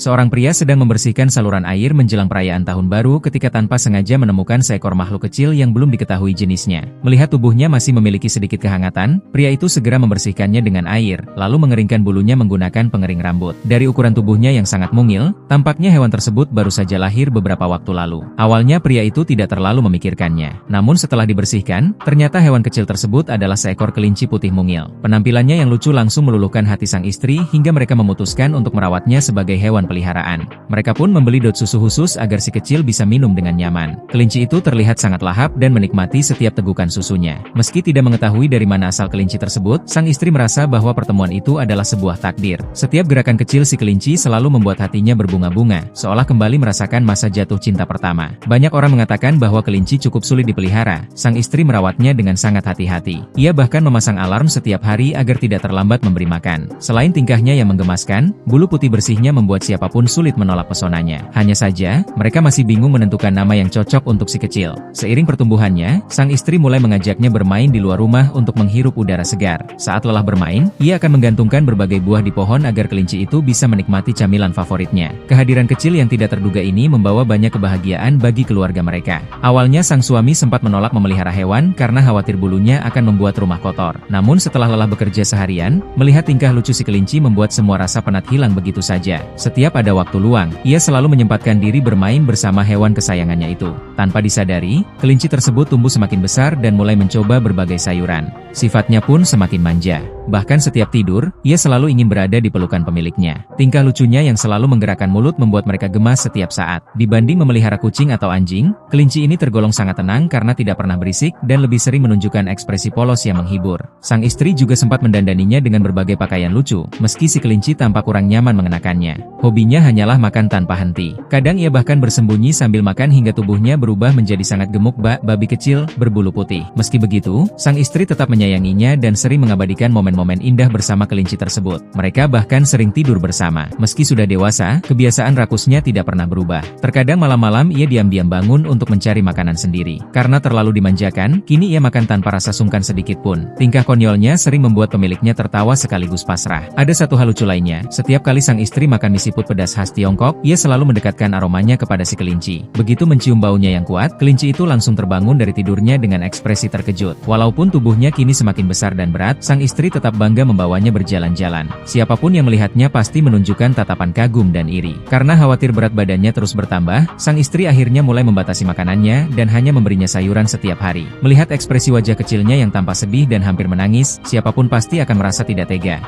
Seorang pria sedang membersihkan saluran air menjelang perayaan Tahun Baru ketika tanpa sengaja menemukan seekor makhluk kecil yang belum diketahui jenisnya. Melihat tubuhnya masih memiliki sedikit kehangatan, pria itu segera membersihkannya dengan air, lalu mengeringkan bulunya menggunakan pengering rambut. Dari ukuran tubuhnya yang sangat mungil, tampaknya hewan tersebut baru saja lahir beberapa waktu lalu. Awalnya pria itu tidak terlalu memikirkannya. Namun setelah dibersihkan, ternyata hewan kecil tersebut adalah seekor kelinci putih mungil. Penampilannya yang lucu langsung meluluhkan hati sang istri hingga mereka memutuskan untuk merawatnya sebagai hewan peliharaan. Mereka pun membeli dot susu khusus agar si kecil bisa minum dengan nyaman. Kelinci itu terlihat sangat lahap dan menikmati setiap tegukan susunya. Meski tidak mengetahui dari mana asal kelinci tersebut, sang istri merasa bahwa pertemuan itu adalah sebuah takdir. Setiap gerakan kecil si kelinci selalu membuat hatinya berbunga-bunga, seolah kembali merasakan masa jatuh cinta pertama. Banyak orang mengatakan bahwa kelinci cukup sulit dipelihara. Sang istri merawatnya dengan sangat hati-hati. Ia bahkan memasang alarm setiap hari agar tidak terlambat memberi makan. Selain tingkahnya yang menggemaskan, bulu putih bersihnya membuat siapapun sulit menolak pesonanya. Hanya saja, mereka masih bingung menentukan nama yang cocok untuk si kecil. Seiring pertumbuhannya, sang istri mulai mengajaknya bermain di luar rumah untuk menghirup udara segar. Saat lelah bermain, ia akan menggantungkan berbagai buah di pohon agar kelinci itu bisa menikmati camilan favoritnya. Kehadiran kecil yang tidak terduga ini membawa banyak kebahagiaan bagi keluarga mereka. Awalnya sang suami sempat menolak memelihara hewan karena khawatir bulunya akan membuat rumah kotor. Namun setelah lelah bekerja seharian, melihat tingkah lucu si kelinci membuat semua rasa penat hilang begitu saja. Setiap ada waktu luang, ia selalu menyempatkan diri bermain bersama hewan kesayangannya itu. Tanpa disadari, kelinci tersebut tumbuh semakin besar dan mulai mencoba berbagai sayuran. Sifatnya pun semakin manja. Bahkan setiap tidur, ia selalu ingin berada di pelukan pemiliknya. Tingkah lucunya yang selalu menggerakkan mulut membuat mereka gemas setiap saat. Dibanding memelihara kucing atau anjing, kelinci ini tergolong sangat tenang karena tidak pernah berisik dan lebih sering menunjukkan ekspresi polos yang menghibur. Sang istri juga sempat mendandaninya dengan berbagai pakaian lucu, meski si kelinci tampak kurang nyaman mengenakannya. Hobinya hanyalah makan tanpa henti. Kadang ia bahkan bersembunyi sambil makan hingga tubuhnya berubah menjadi sangat gemuk babi kecil berbulu putih. Meski begitu, sang istri tetap menyayanginya dan sering mengabadikan momen-momen indah bersama kelinci tersebut. Mereka bahkan sering tidur bersama. Meski sudah dewasa, kebiasaan rakusnya tidak pernah berubah. Terkadang malam-malam ia diam-diam bangun untuk mencari makanan sendiri. Karena terlalu dimanjakan, kini ia makan tanpa rasa sungkan sedikit pun. Tingkah konyolnya sering membuat pemiliknya tertawa sekaligus pasrah. Ada satu hal lucu lainnya, setiap kali sang istri makan mie siput pedas khas Tiongkok, ia selalu mendekatkan aromanya kepada si kelinci. Begitu mencium baunya yang kuat, kelinci itu langsung terbangun dari tidurnya dengan ekspresi terkejut. Walaupun tubuhnya kini semakin besar dan berat, sang istri tetap bangga membawanya berjalan-jalan. Siapapun yang melihatnya pasti menunjukkan tatapan kagum dan iri. Karena khawatir berat badannya terus bertambah, sang istri akhirnya mulai membatasi makanannya dan hanya memberinya sayuran setiap hari. Melihat ekspresi wajah kecilnya yang tampak sedih dan hampir menangis, siapapun pasti akan merasa tidak tega.